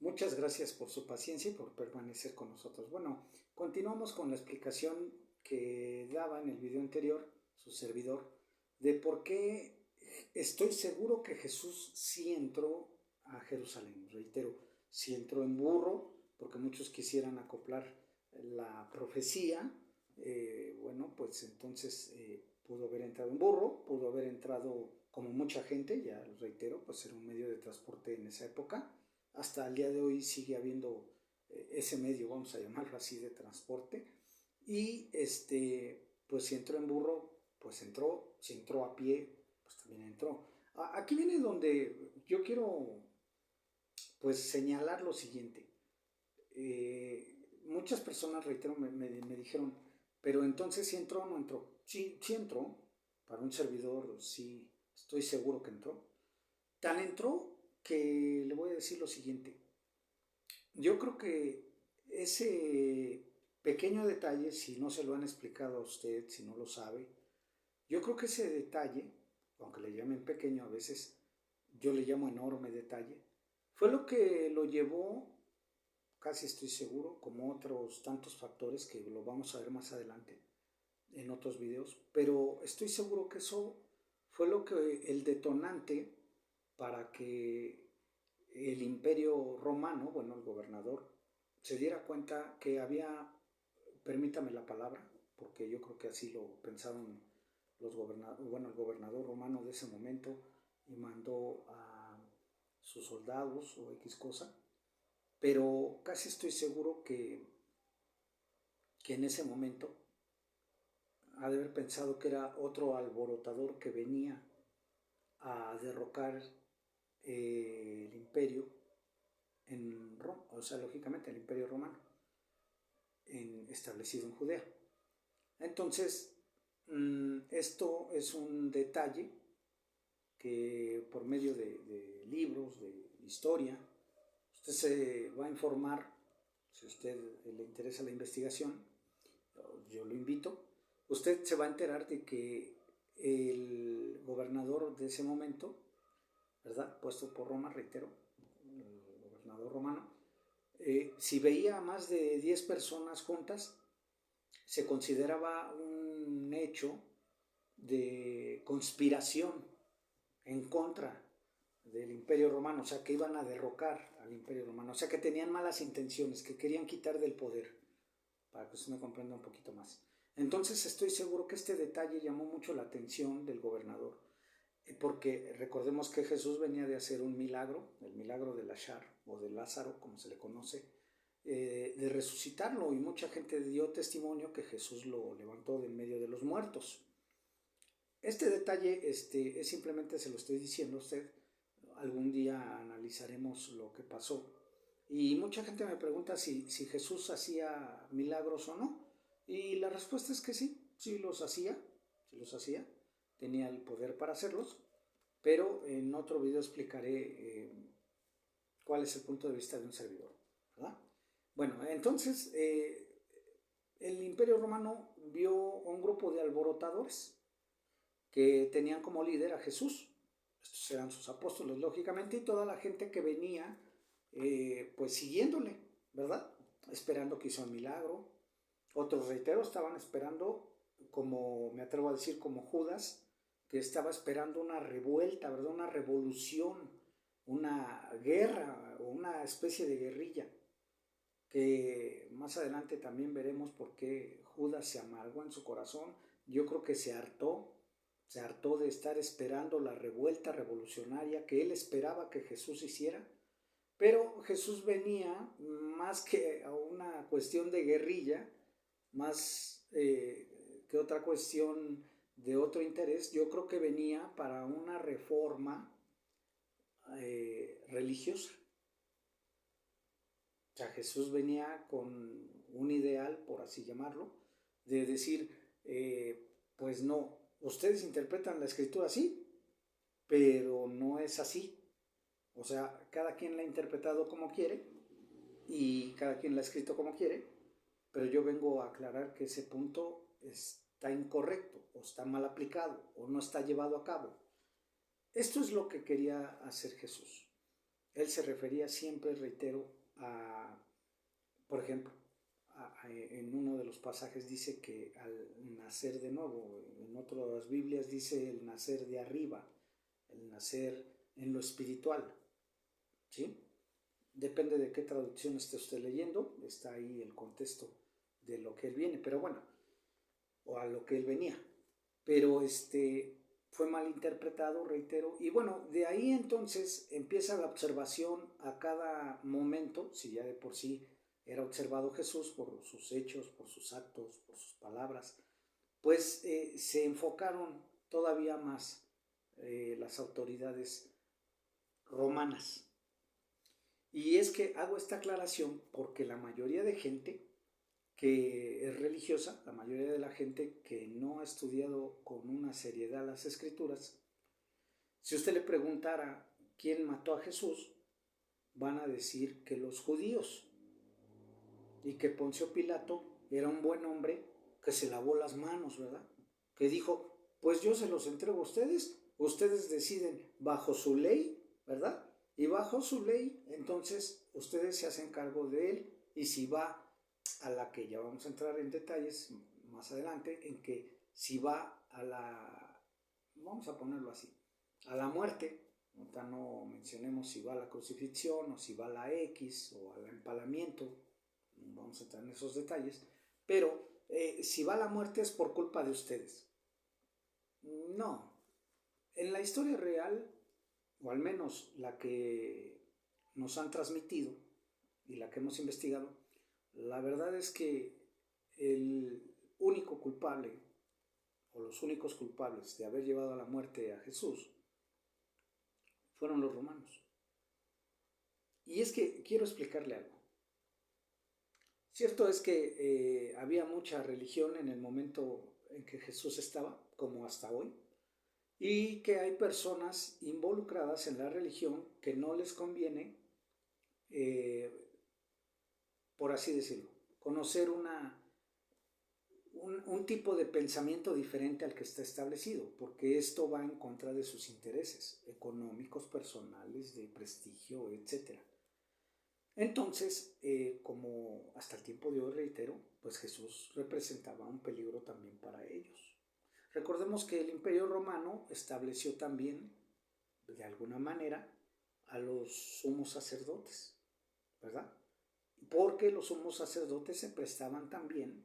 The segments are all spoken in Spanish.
Muchas gracias por su paciencia y por permanecer con nosotros. Bueno, continuamos con la explicación que daba en el video anterior su servidor de por qué estoy seguro que Jesús sí entró a Jerusalén. Reitero, sí entró en burro, porque muchos quisieran acoplar la profecía. Bueno, pues entonces pudo haber entrado en burro, pudo haber entrado como mucha gente, ya lo reitero, pues era un medio de transporte en esa época. Hasta el día de hoy sigue habiendo ese medio, vamos a llamarlo así, de transporte. Y pues si entró en burro, pues entró, si entró a pie, pues también entró. Aquí viene donde yo quiero pues señalar lo siguiente. Muchas personas, reitero, me dijeron, pero entonces si entró o no entró. Sí, sí entró, para un servidor sí estoy seguro que entró. Tan entró que le voy a decir lo siguiente. Yo creo que ese pequeño detalle, si no se lo han explicado a usted, si no lo sabe, yo creo que ese detalle, aunque le llamen pequeño a veces, yo le llamo enorme detalle, fue lo que lo llevó, casi estoy seguro, como otros tantos factores que lo vamos a ver más adelante en otros videos, pero estoy seguro que eso fue lo que el detonante para que el imperio romano, bueno, el gobernador, se diera cuenta que había, permítame la palabra, porque yo creo que así lo pensaron los gobernadores, bueno, el gobernador romano de ese momento, y mandó a sus soldados o X cosa, pero casi estoy seguro que en ese momento ha de haber pensado que era otro alborotador que venía a derrocar el imperio en Roma, o sea, lógicamente el imperio romano, establecido en Judea. Entonces, esto es un detalle que por medio de libros, de historia, usted se va a informar, si a usted le interesa la investigación, yo lo invito, usted se va a enterar de que el gobernador de ese momento, ¿verdad? Puesto por Roma, reitero, el gobernador romano, si veía a más de 10 personas juntas, se consideraba un hecho de conspiración en contra del Imperio Romano, o sea, que iban a derrocar al Imperio Romano, o sea, que tenían malas intenciones, que querían quitar del poder, para que usted me comprenda un poquito más. Entonces estoy seguro que este detalle llamó mucho la atención del gobernador, porque recordemos que Jesús venía de hacer un milagro, el milagro de Lázaro, o de Lázaro, como se le conoce, de resucitarlo, y mucha gente dio testimonio que Jesús lo levantó de en medio de los muertos. Este detalle es simplemente se lo estoy diciendo a usted, algún día analizaremos lo que pasó. Y mucha gente me pregunta si Jesús hacía milagros o no. Y la respuesta es que sí, sí los hacía, tenía el poder para hacerlos, pero en otro video explicaré cuál es el punto de vista de un servidor, ¿verdad? Bueno, entonces el Imperio Romano vio un grupo de alborotadores que tenían como líder a Jesús. Estos eran sus apóstoles, lógicamente, y toda la gente que venía, pues siguiéndole, ¿verdad? Esperando que hizo un milagro. Otros, reitero, estaban esperando, como me atrevo a decir, como Judas, que estaba esperando una revuelta, ¿verdad? Una revolución, una guerra o una especie de guerrilla, que más adelante también veremos por qué Judas se amargó en su corazón. Yo creo que se hartó de estar esperando la revuelta revolucionaria que él esperaba que Jesús hiciera, pero Jesús venía más que a una cuestión de guerrilla, más que otra cuestión de otro interés, yo creo que venía para una reforma religiosa. O sea, Jesús venía con un ideal, por así llamarlo, de decir, pues no, ustedes interpretan la escritura así, pero no es así. O sea, cada quien la ha interpretado como quiere y cada quien la ha escrito como quiere, pero yo vengo a aclarar que ese punto está incorrecto o está mal aplicado o no está llevado a cabo. Esto es lo que quería hacer Jesús. él se refería siempre, reitero, por ejemplo, en uno de los pasajes dice que al nacer de nuevo, en otras Biblias dice el nacer de arriba, el nacer en lo espiritual, ¿sí? Depende de qué traducción esté usted leyendo, está ahí el contexto de lo que él viene, pero bueno, o a lo que él venía. Pero fue mal interpretado, reitero, y bueno, de ahí entonces empieza la observación a cada momento, si ya de por sí era observado Jesús por sus hechos, por sus actos, por sus palabras, pues se enfocaron todavía más las autoridades romanas. Y es que hago esta aclaración porque la mayoría de gente que es religiosa, la mayoría de la gente que no ha estudiado con una seriedad las escrituras, si usted le preguntara quién mató a Jesús, van a decir que los judíos, y que Poncio Pilato era un buen hombre que se lavó las manos, ¿verdad? Que dijo, pues yo se los entrego a ustedes, ustedes deciden bajo su ley, ¿verdad? Y bajo su ley, entonces ustedes se hacen cargo de él, y si va a la que ya vamos a entrar en detalles más adelante, en que si va a la, vamos a ponerlo así, a la muerte, no mencionemos si va a la crucifixión o si va a la X o al empalamiento, vamos a entrar en esos detalles, pero si va a la muerte es por culpa de ustedes. No, en la historia real, o al menos la que nos han transmitido y la que hemos investigado, la verdad es que el único culpable, o los únicos culpables de haber llevado a la muerte a Jesús, fueron los romanos. Y es que quiero explicarle algo. Cierto es que había mucha religión en el momento en que Jesús estaba, como hasta hoy, y que hay personas involucradas en la religión que no les conviene, por así decirlo, conocer un tipo de pensamiento diferente al que está establecido, porque esto va en contra de sus intereses económicos, personales, de prestigio, etc. Entonces, como hasta el tiempo de hoy, reitero, pues Jesús representaba un peligro también para ellos. Recordemos que el Imperio Romano estableció también, de alguna manera, a los sumos sacerdotes, ¿verdad? Porque los sumos sacerdotes se prestaban también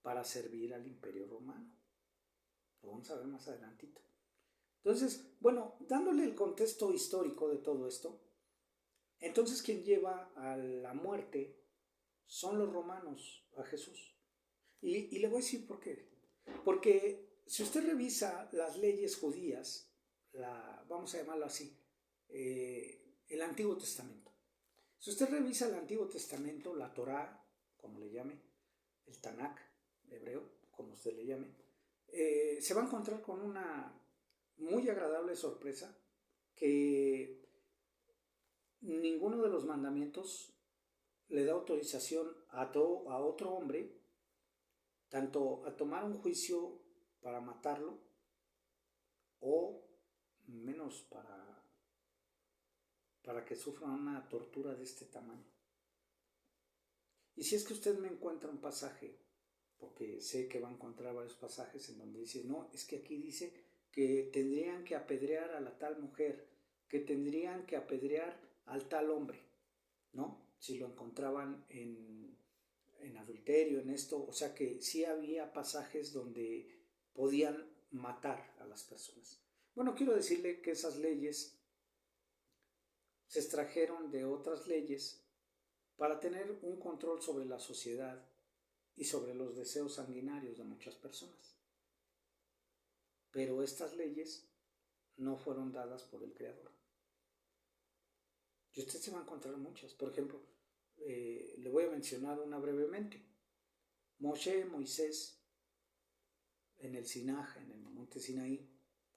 para servir al Imperio Romano. Lo vamos a ver más adelantito. Entonces, bueno, dándole el contexto histórico de todo esto, entonces quien lleva a la muerte son los romanos a Jesús. Y le voy a decir por qué. Porque si usted revisa las leyes judías, vamos a llamarlo así, el Antiguo Testamento. Si usted revisa el Antiguo Testamento, la Torá, como le llame, el Tanakh, hebreo, como usted le llame, se va a encontrar con una muy agradable sorpresa que ninguno de los mandamientos le da autorización a otro hombre tanto a tomar un juicio para matarlo o menos para que sufra una tortura de este tamaño. Y si es que usted me encuentra un pasaje, porque sé que va a encontrar varios pasajes en donde dice, no, es que aquí dice que tendrían que apedrear a la tal mujer, que tendrían que apedrear al tal hombre, ¿no? Si lo encontraban en adulterio, en esto, o sea que sí había pasajes donde podían matar a las personas. Bueno, quiero decirle que esas leyes se extrajeron de otras leyes para tener un control sobre la sociedad y sobre los deseos sanguinarios de muchas personas. Pero estas leyes no fueron dadas por el Creador. Y usted se va a encontrar muchas. Por ejemplo, le voy a mencionar una brevemente. Moisés, en el Sinaj, en el monte Sinaí,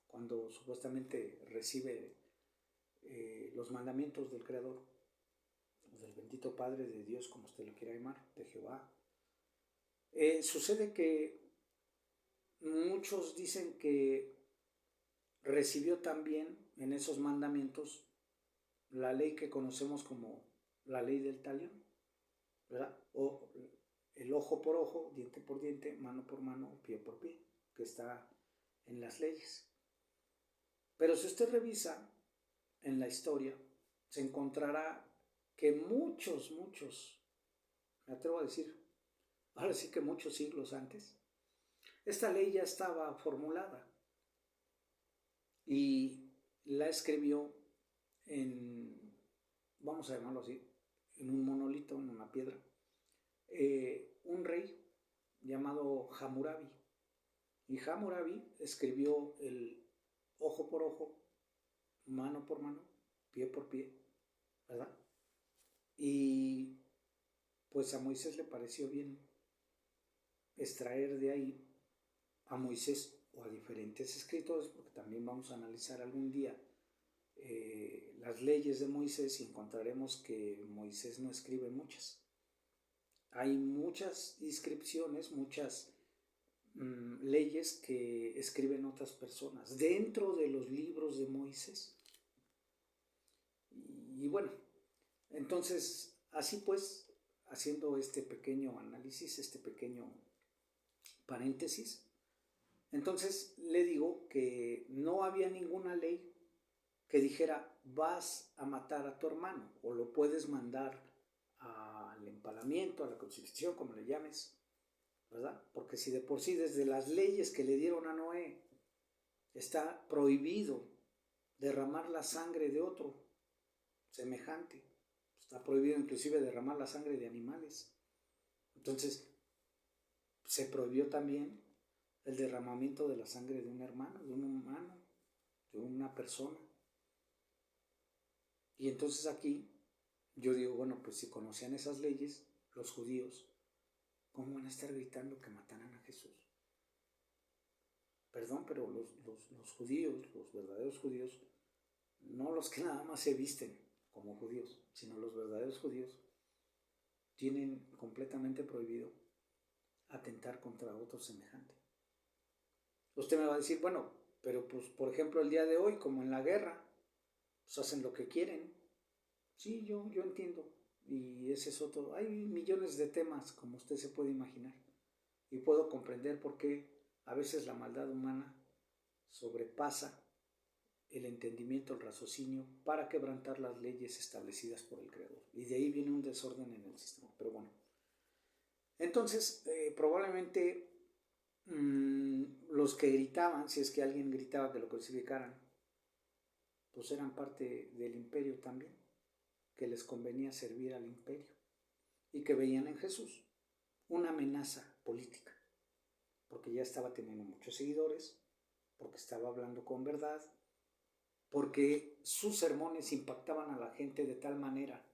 cuando supuestamente recibe los mandamientos del Creador, del bendito Padre, de Dios, como usted lo quiera llamar, de Jehová, sucede que muchos dicen que recibió también en esos mandamientos la ley que conocemos como la ley del talión, ¿verdad? O el ojo por ojo, diente por diente, mano por mano, pie por pie, que está en las leyes. Pero si usted revisa en la historia, se encontrará que muchos, me atrevo a decir, ahora sí que muchos siglos antes, esta ley ya estaba formulada y la escribió en, vamos a llamarlo así, en un monolito, en una piedra, un rey llamado Hammurabi. Y Hammurabi escribió el ojo por ojo, mano por mano, pie por pie, ¿verdad? Y pues a Moisés le pareció bien extraer de ahí a Moisés o a diferentes escritores, porque también vamos a analizar algún día las leyes de Moisés y encontraremos que Moisés no escribe muchas. Hay muchas inscripciones, muchas leyes que escriben otras personas dentro de los libros de Moisés. Y bueno, entonces, así pues, haciendo este pequeño análisis, este pequeño paréntesis, entonces le digo que no había ninguna ley que dijera vas a matar a tu hermano o lo puedes mandar al empalamiento, a la crucifixión, como le llames, ¿verdad? Porque si de por sí desde las leyes que le dieron a Noé está prohibido derramar la sangre de otro semejante, está prohibido inclusive derramar la sangre de animales. Entonces, se prohibió también el derramamiento de la sangre de un hermano, de un humano, de una persona. Y entonces aquí yo digo, bueno, pues si conocían esas leyes, los judíos, ¿cómo van a estar gritando que mataran a Jesús? Perdón, pero los judíos, los verdaderos judíos, no los que nada más se visten como judíos, sino los verdaderos judíos, tienen completamente prohibido atentar contra otro semejante. Usted me va a decir, bueno, pero pues por ejemplo el día de hoy, como en la guerra, pues hacen lo que quieren. Sí, yo entiendo. Y ese es otro. Hay millones de temas, como usted se puede imaginar. Y puedo comprender por qué a veces la maldad humana sobrepasa el entendimiento, el raciocinio, para quebrantar las leyes establecidas por el Creador. Y de ahí viene un desorden en el sistema. Pero bueno. Entonces, probablemente los que gritaban, si es que alguien gritaba que lo crucificaran, pues eran parte del imperio también, que les convenía servir al imperio y que veían en Jesús una amenaza política, porque ya estaba teniendo muchos seguidores, porque estaba hablando con verdad, porque sus sermones impactaban a la gente de tal manera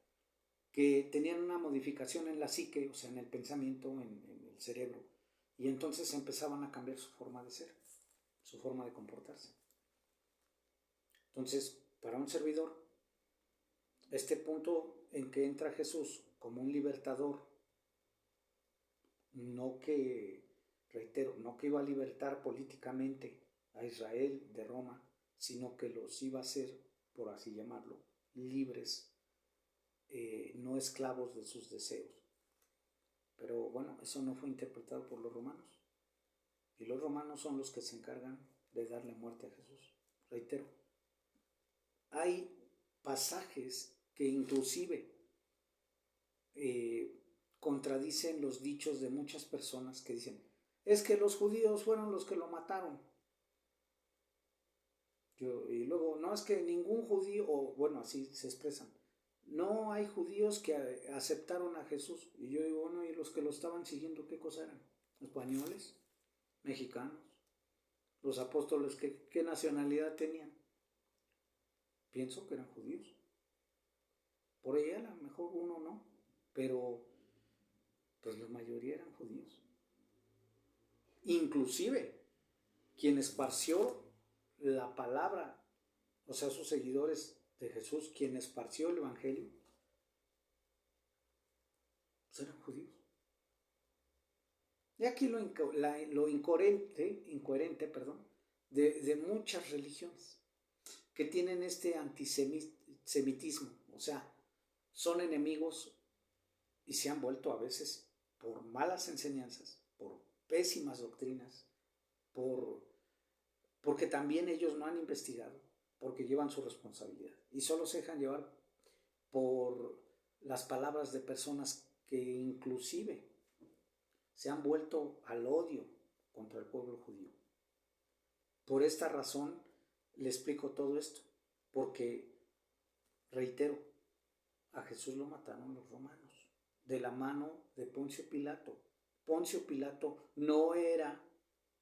que tenían una modificación en la psique, o sea, en el pensamiento, en el cerebro, y entonces empezaban a cambiar su forma de ser, su forma de comportarse. Entonces, para un servidor, este punto en que entra Jesús como un libertador, no que, reitero, no que iba a libertar políticamente a Israel de Roma, sino que los iba a hacer, por así llamarlo, libres, no esclavos de sus deseos. Pero bueno, eso no fue interpretado por los romanos. Y los romanos son los que se encargan de darle muerte a Jesús. Reitero, hay pasajes que inclusive contradicen los dichos de muchas personas que dicen, es que los judíos fueron los que lo mataron. Y luego, no es que ningún judío, o bueno, así se expresan, no hay judíos que aceptaron a Jesús. Y yo digo, bueno, ¿y los que lo estaban siguiendo qué cosa eran? ¿Españoles? ¿Mexicanos? ¿Los apóstoles qué nacionalidad tenían? Pienso que eran judíos. Por ahí a lo mejor uno no, pero pues la mayoría eran judíos. Inclusive, quien esparció la palabra, o sea, sus seguidores de Jesús, quien esparció el evangelio, pues eran judíos. Y aquí lo incoherente de muchas religiones que tienen este antisemitismo, o sea, son enemigos y se han vuelto a veces por malas enseñanzas, por pésimas doctrinas, porque también ellos no han investigado, porque llevan su responsabilidad y solo se dejan llevar por las palabras de personas que inclusive se han vuelto al odio contra el pueblo judío. Por esta razón le explico todo esto, porque, reitero, a Jesús lo mataron los romanos, de la mano de Poncio Pilato. Poncio Pilato no era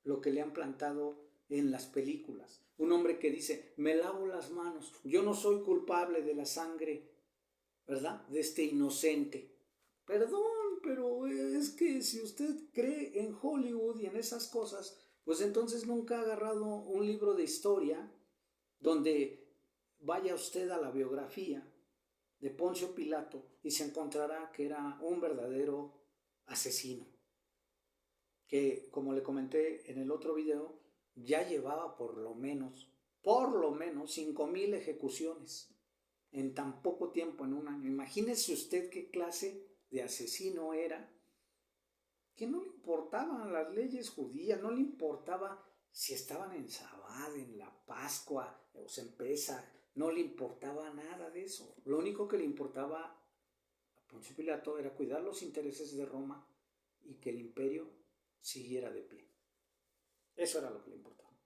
lo que le han plantado en las películas. Un hombre que dice, me lavo las manos, yo no soy culpable de la sangre, ¿verdad?, de este inocente. Perdón, pero es que si usted cree en Hollywood y en esas cosas, pues entonces nunca ha agarrado un libro de historia donde vaya usted a la biografía de Poncio Pilato y se encontrará que era un verdadero asesino, que, como le comenté en el otro video, ya llevaba por lo menos 5,000 ejecuciones en tan poco tiempo, en un año. Imagínese usted qué clase de asesino era, que no le importaban las leyes judías, no le importaba si estaban en Sabbat, en la Pascua o en Pesaj, no le importaba nada de eso. Lo único que le importaba a Poncio Pilato era cuidar los intereses de Roma y que el imperio siguiera de pie. Eso era lo que le importaba.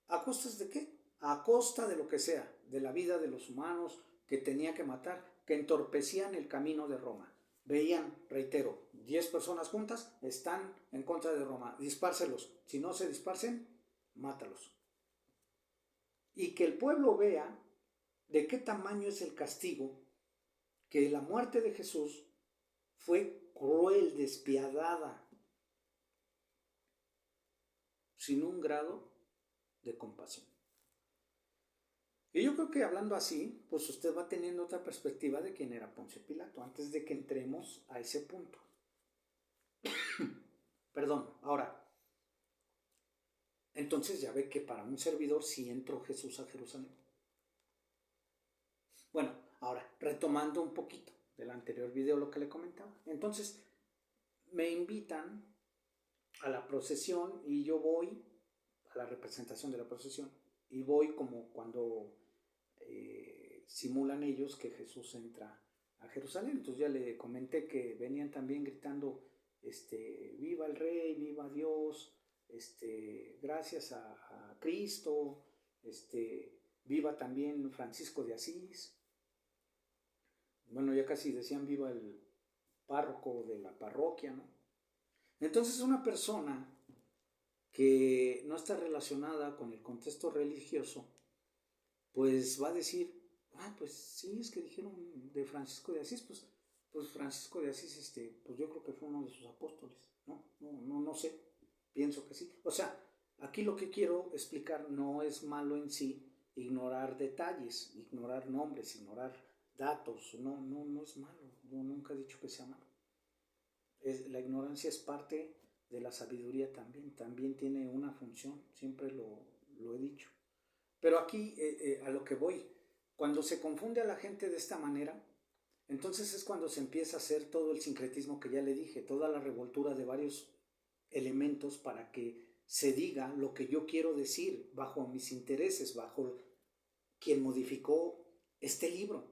¿A costas de qué? A costa de lo que sea, de la vida de los humanos que tenía que matar, que entorpecían el camino de Roma. Veían, reitero, 10 personas juntas, están en contra de Roma, dispárselos. Si no se disparsen, mátalos. Y que el pueblo vea de qué tamaño es el castigo, que la muerte de Jesús fue cruel, despiadada, sin un grado de compasión. Y yo creo que hablando así, pues usted va teniendo otra perspectiva de quién era Poncio Pilato, antes de que entremos a ese punto. Perdón, ahora, entonces ya ve que para un servidor sí entró Jesús a Jerusalén. Bueno, ahora, retomando un poquito del anterior video lo que le comentaba. Entonces, me invitan a la procesión y yo voy a la representación de la procesión y voy como cuando simulan ellos que Jesús entra a Jerusalén. Entonces ya le comenté que venían también gritando viva el Rey, viva Dios, gracias a Cristo, viva también Francisco de Asís. Bueno, ya casi decían viva el párroco de la parroquia, ¿no? Entonces una persona que no está relacionada con el contexto religioso, pues va a decir, pues sí, es que dijeron de Francisco de Asís, pues Francisco de Asís, pues yo creo que fue uno de sus apóstoles, no sé, pienso que sí. O sea, aquí lo que quiero explicar no es malo en sí ignorar detalles, ignorar nombres, ignorar datos, no es malo, yo nunca he dicho que sea malo. La ignorancia es parte de la sabiduría también tiene una función, siempre lo he dicho. Pero aquí a lo que voy, cuando se confunde a la gente de esta manera, entonces es cuando se empieza a hacer todo el sincretismo que ya le dije, toda la revoltura de varios elementos para que se diga lo que yo quiero decir bajo mis intereses, bajo quien modificó este libro.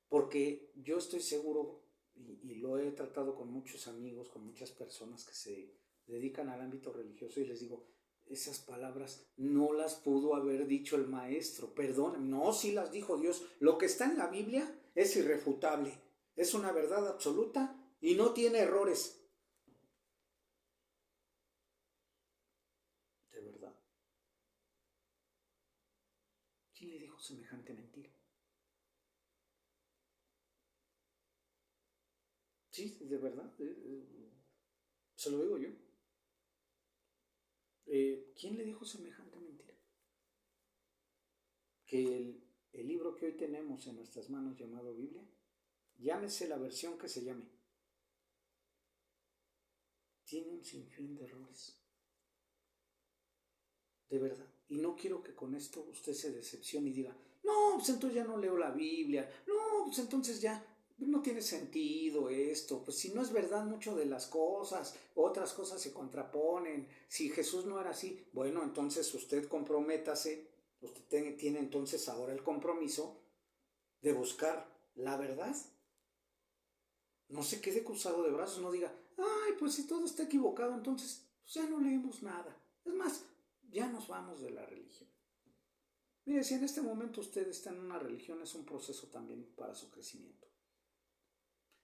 Porque yo estoy seguro, y lo he tratado con muchos amigos, con muchas personas que se dedican al ámbito religioso, y les digo, esas palabras no las pudo haber dicho el maestro, perdón, no, sí las dijo Dios. Lo que está en la Biblia es irrefutable, es una verdad absoluta y no tiene errores. De verdad. ¿Quién le dijo semejante mentira? Sí, de verdad, se lo digo yo. ¿Quién le dijo semejante mentira? Que el libro que hoy tenemos en nuestras manos llamado Biblia, llámese la versión que se llame, tiene un sinfín de errores. De verdad. Y no quiero que con esto usted se decepcione y diga, No, pues entonces ya no leo la Biblia. No, pues entonces ya no tiene sentido esto. Pues si no es verdad mucho de las cosas, otras cosas se contraponen. Si Jesús no era así, bueno, entonces usted comprométase. Usted tiene entonces ahora el compromiso de buscar la verdad. No se quede cruzado de brazos, no diga, ay, pues si todo está equivocado, entonces pues ya no leemos nada. Es más, ya nos vamos de la religión. Mire, si en este momento usted está en una religión, es un proceso también para su crecimiento.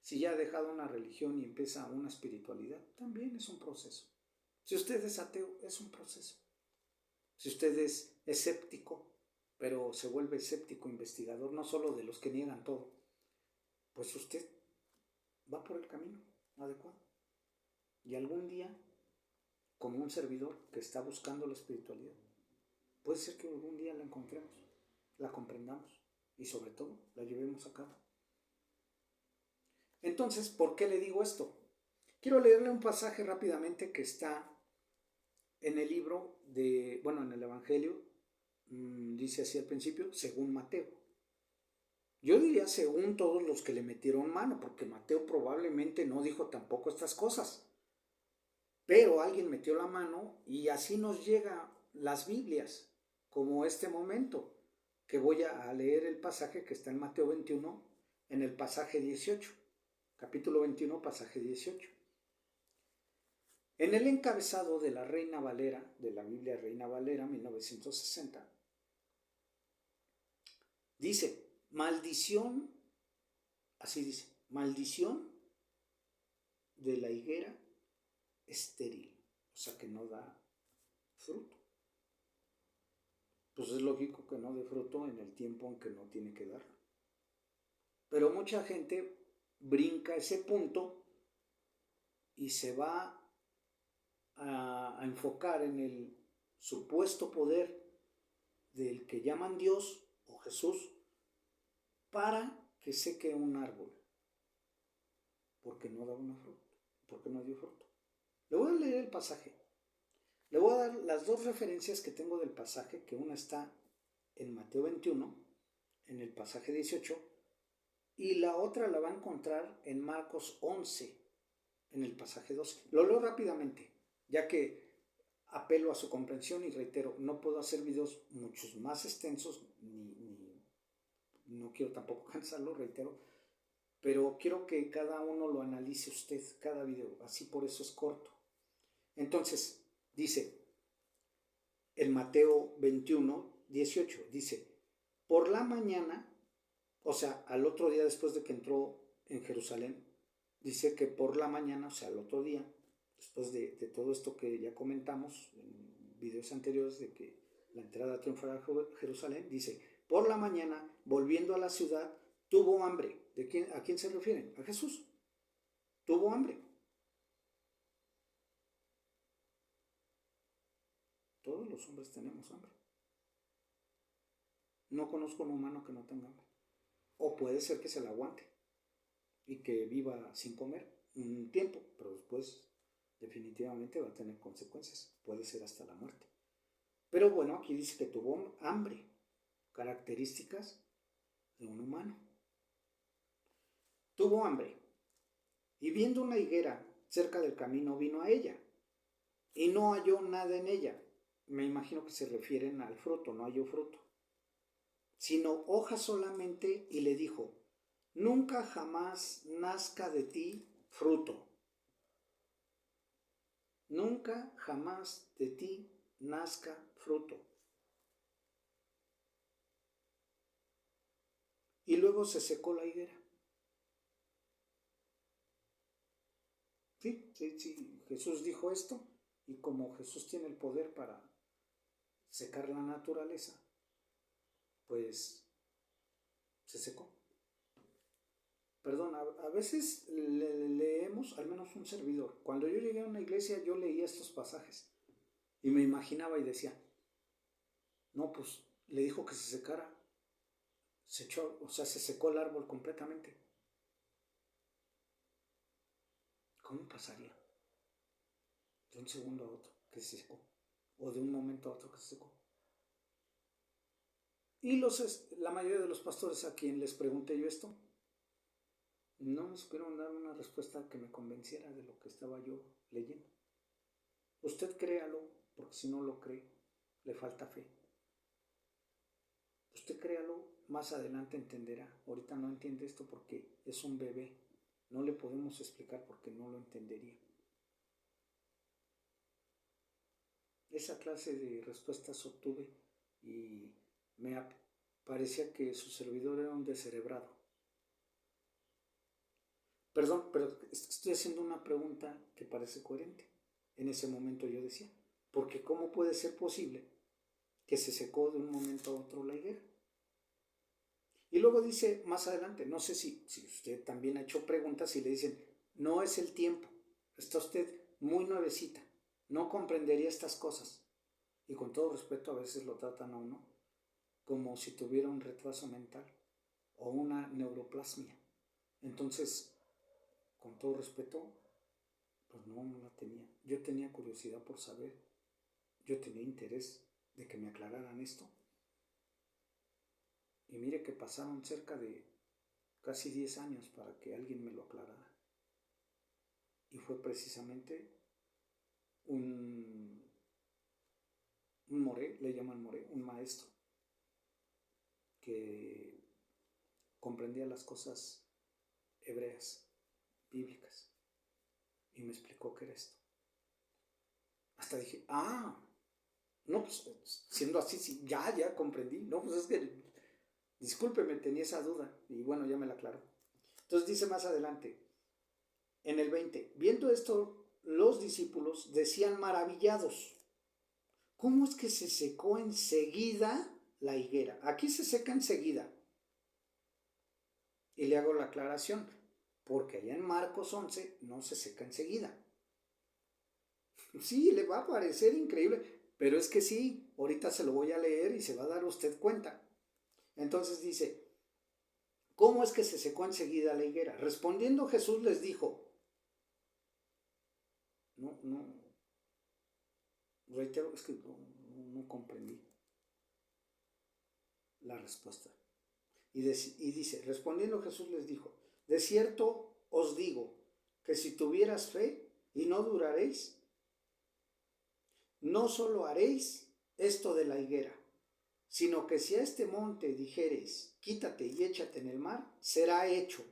Si ya ha dejado una religión y empieza una espiritualidad, también es un proceso. Si usted es ateo, es un proceso. Si usted es escéptico, pero se vuelve escéptico investigador, no solo de los que niegan todo, pues usted va por el camino adecuado. Y algún día, como un servidor que está buscando la espiritualidad, puede ser que algún día la encontremos, la comprendamos y sobre todo la llevemos a cabo. Entonces, ¿por qué le digo esto? Quiero leerle un pasaje rápidamente que está en el libro de, bueno, en el Evangelio, dice así al principio, según Mateo. Yo diría según todos los que le metieron mano, porque Mateo probablemente no dijo tampoco estas cosas. Pero alguien metió la mano y así nos llegan las Biblias, como este momento, que voy a leer el pasaje que está en Mateo 21, en el pasaje 18, capítulo 21, pasaje 18. En el encabezado de la Reina Valera, de la Biblia Reina Valera 1960, dice, maldición, así dice, maldición de la higuera estéril, o sea que no da fruto. Pues es lógico que no dé fruto en el tiempo en que no tiene que dar. Pero mucha gente brinca ese punto y se va a enfocar en el supuesto poder del que llaman Dios o Jesús para que seque un árbol, porque no da una fruta, porque no dio fruto. Le voy a leer el pasaje. Le voy a dar las dos referencias que tengo del pasaje, que una está en Mateo 21, en el pasaje 18, y la otra la va a encontrar en Marcos 11, en el pasaje 12. Lo leo rápidamente, ya que apelo a su comprensión y reitero, no puedo hacer videos muchos más extensos, no quiero tampoco cansarlo, reitero, pero quiero que cada uno lo analice usted, cada video, así por eso es corto. Entonces, dice, en Mateo 21, 18, dice, por la mañana, o sea, al otro día después de que entró en Jerusalén, dice que por la mañana, o sea, al otro día, después de todo esto que ya comentamos en videos anteriores de que la entrada triunfal a Jerusalén, dice, por la mañana, volviendo a la ciudad, tuvo hambre. ¿A quién se refieren? A Jesús. Tuvo hambre. Todos los hombres tenemos hambre. No conozco un humano que no tenga hambre. O puede ser que se la aguante y que viva sin comer un tiempo, pero después definitivamente va a tener consecuencias. Puede ser hasta la muerte. Pero bueno, aquí dice que tuvo hambre, características de un humano. Tuvo hambre y viendo una higuera cerca del camino vino a ella y no halló nada en ella. Me imagino que se refieren al fruto, no halló fruto, sino hojas solamente y le dijo, nunca jamás nazca de ti fruto. Nunca jamás de ti nazca fruto. Y luego se secó la higuera. Sí, Jesús dijo esto y como Jesús tiene el poder para secar la naturaleza, pues se secó. Perdón, a veces leemos, al menos un servidor. Cuando yo llegué a una iglesia yo leía estos pasajes y me imaginaba y decía, no, pues le dijo que se secara, se echó, o sea, se secó el árbol completamente. ¿Cómo pasaría? De un segundo a otro que se secó, o de un momento a otro que se secó. Y la mayoría de los pastores a quien les pregunté yo esto, no me supieron dar una respuesta que me convenciera de lo que estaba yo leyendo. Usted créalo, porque si no lo cree, le falta fe. Usted créalo, más adelante entenderá. Ahorita no entiende esto porque es un bebé. No le podemos explicar porque no lo entendería. Esa clase de respuestas obtuve y me parecía que su servidor era un descerebrado. Perdón, pero estoy haciendo una pregunta que parece coherente. En ese momento yo decía, porque ¿cómo puede ser posible que se secó de un momento a otro la higuera? Y luego dice más adelante, no sé si usted también ha hecho preguntas y le dicen, no es el tiempo, está usted muy nuevecita, no comprendería estas cosas. Y con todo respeto a veces lo tratan a uno como si tuviera un retraso mental o una neuroplasmia. Entonces, con todo respeto, pues no la tenía. Yo tenía curiosidad por saber, yo tenía interés de que me aclararan esto. Y mire que pasaron cerca de casi 10 años para que alguien me lo aclarara. Y fue precisamente un moré, le llaman moré, un maestro que comprendía las cosas hebreas, bíblicas, y me explicó qué era esto. Hasta dije, no, pues siendo así, sí, ya comprendí. No, pues es que, discúlpeme, tenía esa duda, y bueno, ya me la aclaró. Entonces dice más adelante, en el 20, viendo esto, los discípulos decían maravillados, ¿cómo es que se secó enseguida la higuera? Aquí se seca enseguida. Y le hago la aclaración, porque allá en Marcos 11 no se seca enseguida. Sí, le va a parecer increíble, pero es que sí, ahorita se lo voy a leer y se va a dar usted cuenta. Entonces dice, ¿cómo es que se secó enseguida la higuera? Respondiendo Jesús les dijo, no, reitero, es que no comprendí la respuesta. Y dice, respondiendo Jesús les dijo, de cierto os digo, que si tuvieras fe y no duraréis, no solo haréis esto de la higuera, sino que si a este monte dijereis, quítate y échate en el mar, será hecho.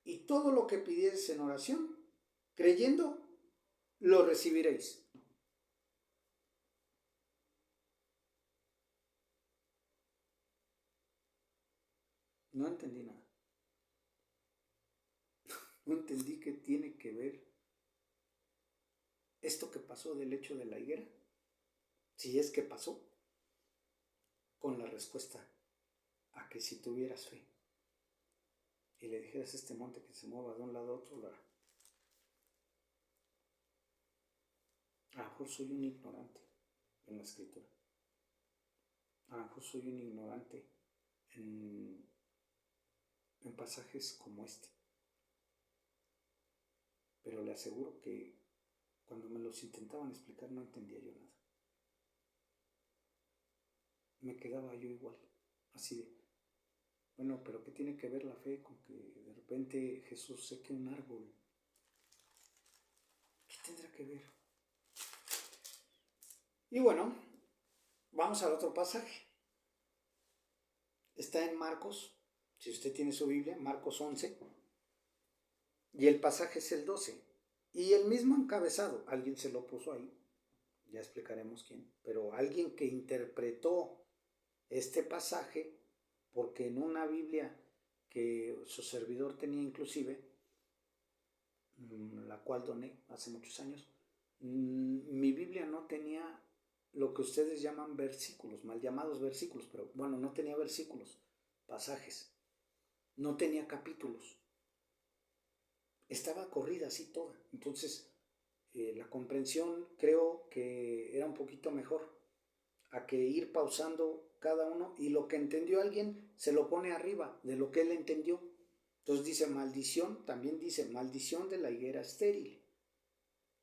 Y todo lo que pidiereis en oración, creyendo, lo recibiréis. No entendí nada. No entendí qué tiene que ver esto que pasó del hecho de la higuera, si es que pasó, con la respuesta a que si tuvieras fe y le dijeras a este monte que se mueva de un lado a otro, a lo mejor soy un ignorante en la escritura. A lo mejor soy un ignorante en pasajes como este. Pero le aseguro que cuando me los intentaban explicar no entendía yo nada. Me quedaba yo igual, así de, bueno, pero ¿qué tiene que ver la fe con que de repente Jesús seque un árbol? ¿Qué tendrá que ver? Y bueno, vamos al otro pasaje. Está en Marcos, si usted tiene su Biblia, Marcos 11, y el pasaje es el 12. Y el mismo encabezado, alguien se lo puso ahí, ya explicaremos quién, pero alguien que interpretó este pasaje, porque en una Biblia que su servidor tenía inclusive, la cual doné hace muchos años, mi Biblia no tenía lo que ustedes llaman versículos, mal llamados versículos, pero bueno, no tenía versículos, pasajes, no tenía capítulos, estaba corrida así toda. Entonces, la comprensión creo que era un poquito mejor a que ir pausando cada uno y lo que entendió alguien se lo pone arriba de lo que él entendió. Entonces dice maldición, también dice maldición de la higuera estéril.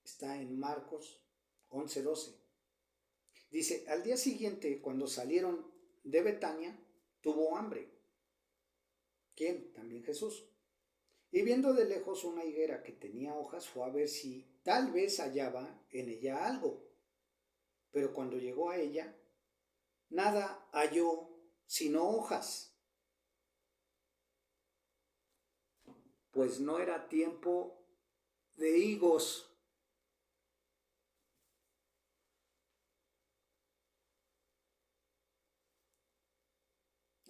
Está en Marcos 11:12. Dice, al día siguiente, cuando salieron de Betania tuvo hambre. ¿Quién? También Jesús. Y viendo de lejos una higuera que tenía hojas, fue a ver si tal vez hallaba en ella algo. Pero cuando llegó a ella, nada halló sino hojas, pues no era tiempo de higos.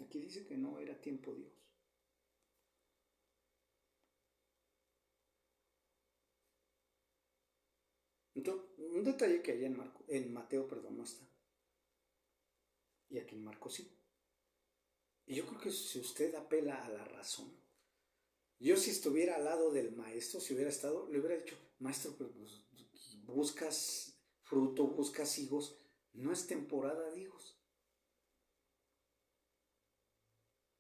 Aquí dice que no era tiempo de higos. Entonces, un detalle que allá en Mateo, perdón, no está. Y aquí en Marcos sí. Y yo creo que si usted apela a la razón, yo si estuviera al lado del maestro, si hubiera estado, le hubiera dicho, maestro, pero pues, buscas fruto, buscas higos, no es temporada de higos.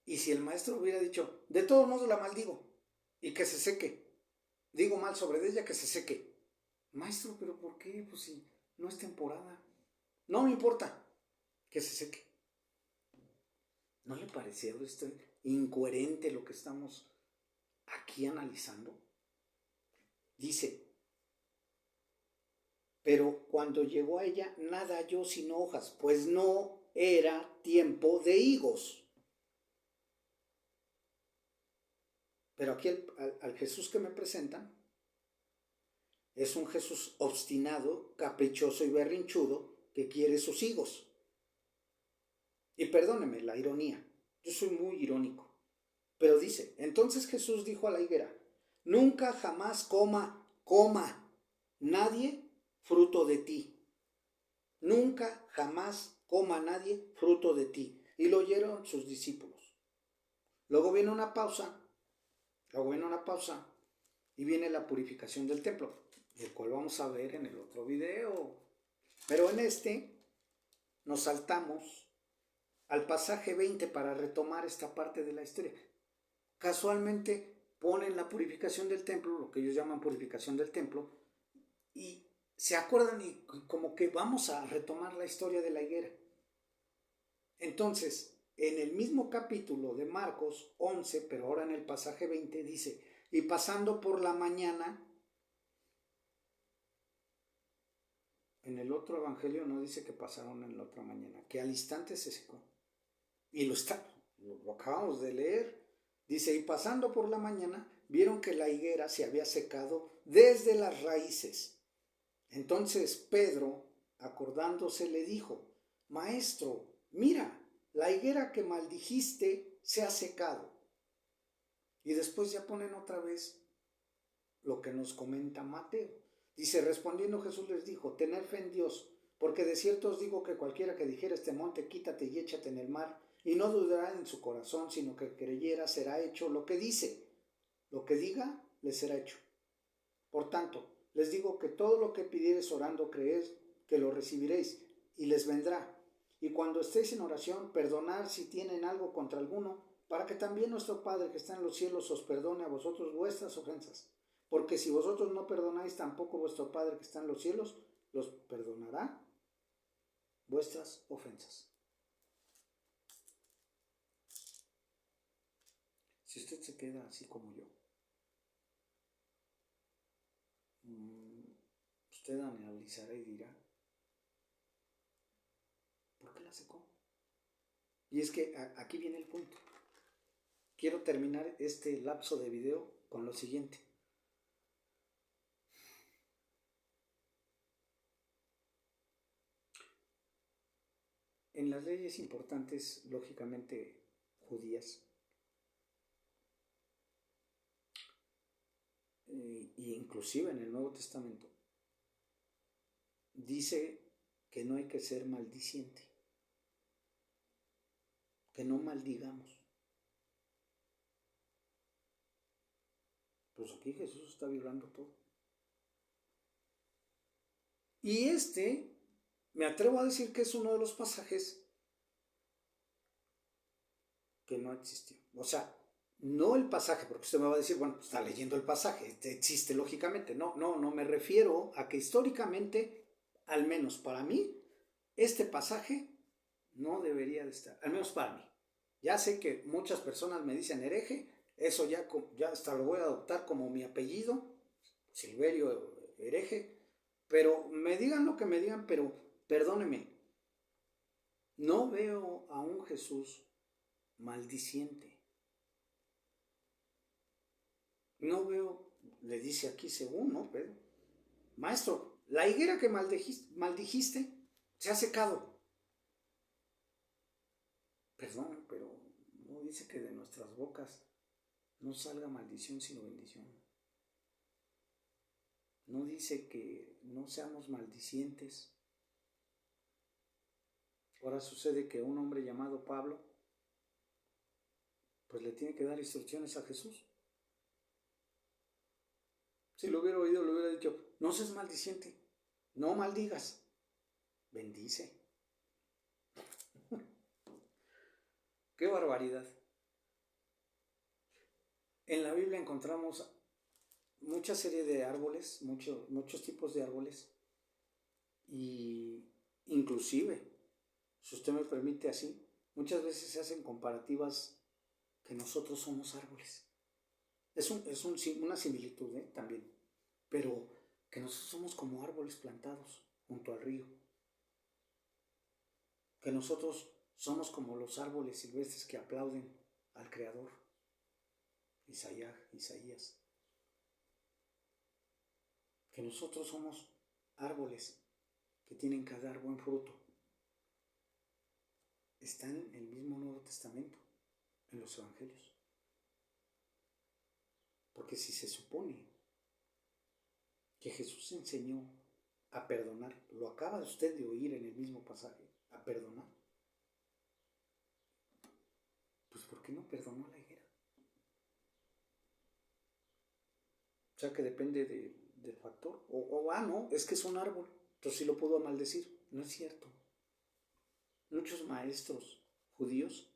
Y si el maestro hubiera dicho, de todos modos la maldigo y que se seque, digo mal sobre ella, que se seque. Maestro, pero ¿por qué? Pues si no es temporada. No me importa que se seque. ¿No le pareció esto incoherente lo que estamos aquí analizando? Dice, pero cuando llegó a ella, nada halló sino hojas, pues no era tiempo de higos. Pero aquí al Jesús que me presentan es un Jesús obstinado, caprichoso y berrinchudo que quiere sus higos. Y perdóneme la ironía, yo soy muy irónico. Pero dice, entonces Jesús dijo a la higuera, nunca jamás coma nadie fruto de ti. Nunca jamás coma nadie fruto de ti. Y lo oyeron sus discípulos. Luego viene una pausa, y viene la purificación del templo, el cual vamos a ver en el otro video. Pero en este nos saltamos al pasaje 20 para retomar esta parte de la historia. Casualmente ponen la purificación del templo, lo que ellos llaman purificación del templo, y se acuerdan y como que vamos a retomar la historia de la higuera. Entonces, en el mismo capítulo de Marcos 11, pero ahora en el pasaje 20, dice, y pasando por la mañana, en el otro evangelio no dice que pasaron en la otra mañana, que al instante se secó. Y lo acabamos de leer. Dice, y pasando por la mañana, vieron que la higuera se había secado desde las raíces. Entonces Pedro, acordándose, le dijo, Maestro, mira, la higuera que maldijiste se ha secado. Y después ya ponen otra vez lo que nos comenta Mateo. Dice, respondiendo Jesús les dijo, tened fe en Dios, porque de cierto os digo que cualquiera que dijera este monte, quítate y échate en el mar, y no dudará en su corazón, sino que creyera, será hecho lo que dice. Lo que diga, le será hecho. Por tanto, les digo que todo lo que pidiereis orando, creed que lo recibiréis, y les vendrá. Y cuando estéis en oración, perdonad si tienen algo contra alguno, para que también nuestro Padre que está en los cielos os perdone a vosotros vuestras ofensas. Porque si vosotros no perdonáis, tampoco vuestro Padre que está en los cielos los perdonará vuestras ofensas. Si usted se queda así como yo, usted analizará y dirá, ¿por qué la secó? Y es que aquí viene el punto. Quiero terminar este lapso de video con lo siguiente. En las leyes importantes, lógicamente judías, y inclusive en el Nuevo Testamento, dice que no hay que ser maldiciente, que no maldigamos. Pues aquí Jesús está violando todo. Y me atrevo a decir que es uno de los pasajes que no existió. O sea, no el pasaje, porque usted me va a decir, bueno, está leyendo el pasaje, existe lógicamente. No me refiero a que históricamente, al menos para mí, este pasaje no debería de estar, al menos para mí. Ya sé que muchas personas me dicen hereje, eso ya hasta lo voy a adoptar como mi apellido, Silverio hereje, pero me digan lo que me digan, pero perdóneme, no veo a un Jesús maldiciente. No veo, le dice aquí según, ¿no? Pedro, maestro, la higuera que maldijiste se ha secado. Perdón, pero no dice que de nuestras bocas no salga maldición sino bendición. No dice que no seamos maldicientes. Ahora sucede que un hombre llamado Pablo, pues le tiene que dar instrucciones a Jesús. Si lo hubiera oído, le hubiera dicho, no seas maldiciente, no maldigas, bendice. ¡Qué barbaridad! En la Biblia encontramos mucha serie de árboles, muchos tipos de árboles, y inclusive, si usted me permite así, muchas veces se hacen comparativas que nosotros somos árboles. Una similitud, también, pero que nosotros somos como árboles plantados junto al río, que nosotros somos como los árboles silvestres que aplauden al Creador, Isaías, que nosotros somos árboles que tienen que dar buen fruto. Está en el mismo Nuevo Testamento, en los Evangelios. Porque si se supone que Jesús enseñó a perdonar, lo acaba usted de oír en el mismo pasaje, a perdonar, pues ¿por qué no perdonó a la higuera? O sea que depende del factor. No, es que es un árbol, entonces sí lo puedo maldecir. No es cierto. Muchos maestros judíos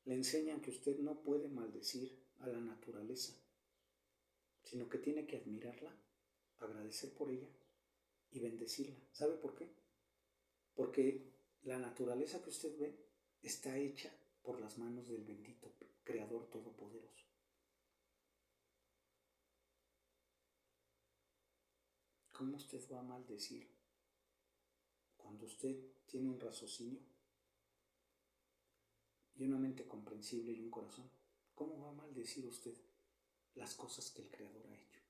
le enseñan que usted no puede maldecir a la naturaleza, sino que tiene que admirarla, agradecer por ella y bendecirla. ¿Sabe por qué? Porque la naturaleza que usted ve está hecha por las manos del bendito Creador Todopoderoso. ¿Cómo usted va a maldecir cuando usted tiene un raciocinio y una mente comprensible y un corazón? ¿Cómo va a maldecir usted las cosas que el Creador ha hecho?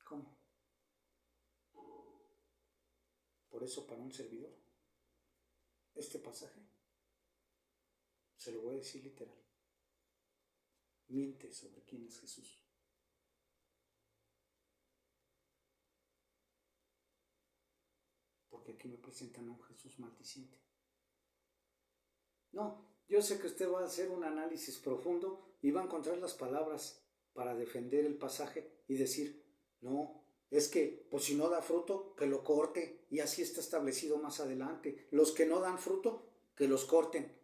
¿Cómo? Por eso, para un servidor, este pasaje se lo voy a decir literal. Miente sobre quién es Jesús. Porque aquí me presentan a un Jesús maldiciente. No, yo sé que usted va a hacer un análisis profundo y va a encontrar las palabras para defender el pasaje y decir, no, es que pues si no da fruto, que lo corte, y así está establecido más adelante. Los que no dan fruto, que los corten.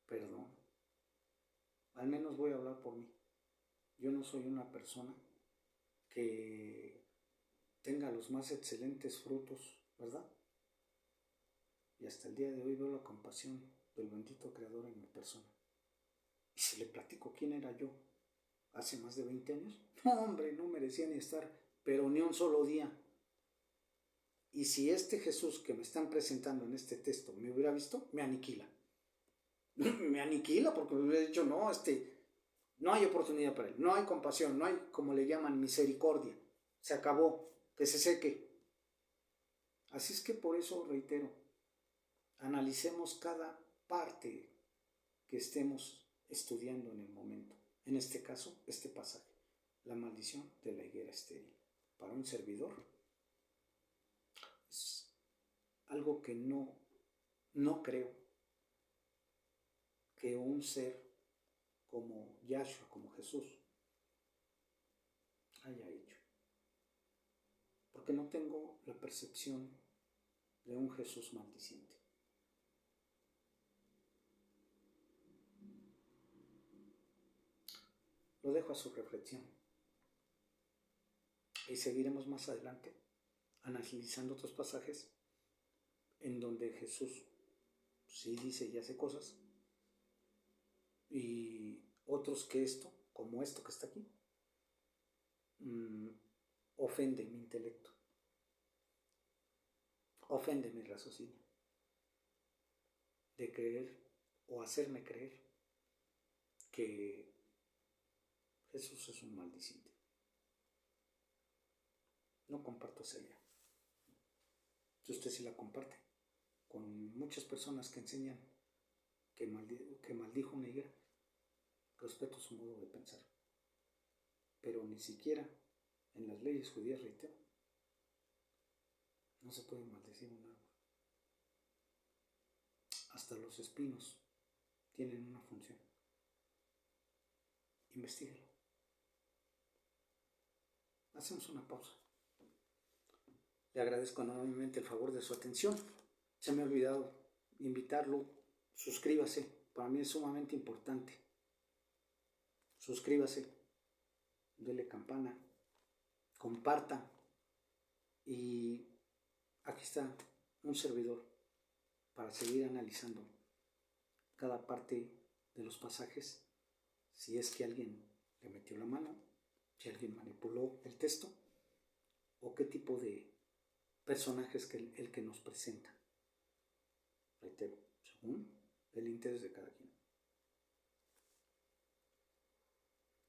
Perdón, al menos voy a hablar por mí. Yo no soy una persona que tenga los más excelentes frutos, ¿verdad? Y hasta el día de hoy veo la compasión del bendito Creador en mi persona. Y si le platico quién era yo hace más de 20 años, no, hombre, no merecía ni estar, pero ni un solo día. Y si este Jesús que me están presentando en este texto me hubiera visto, me aniquila. Me aniquila porque me hubiera dicho, no, no hay oportunidad para él, no hay compasión, no hay, como le llaman, misericordia. Se acabó, que se seque. Así es que por eso reitero, analicemos cada parte que estemos estudiando en el momento. En este caso, este pasaje, la maldición de la higuera estéril. Para un servidor es algo que no creo que un ser como Yahshua, como Jesús, haya hecho. Porque no tengo la percepción de un Jesús maldiciente. Lo dejo a su reflexión. Y seguiremos más adelante analizando otros pasajes en donde Jesús sí dice y hace cosas, y otros que esto, como esto que está aquí, ofende mi intelecto, ofende mi raciocinio, de creer o hacerme creer que Jesús es un maldiciente. No comparto esa idea. Si usted sí la comparte, con muchas personas que enseñan que maldijo una higuera, respeto su modo de pensar. Pero ni siquiera en las leyes judías, reitero, no se puede maldecir un árbol. Hasta los espinos tienen una función. Investíguelo. Hacemos una pausa. Le agradezco enormemente el favor de su atención. Se me ha olvidado invitarlo. Suscríbase. Para mí es sumamente importante. Suscríbase. Dele campana. Comparta. Y aquí está un servidor para seguir analizando cada parte de los pasajes. Si es que alguien le metió la mano, si alguien manipuló el texto, o qué tipo de personajes el que nos presenta. Reitero, según el interés de cada quien.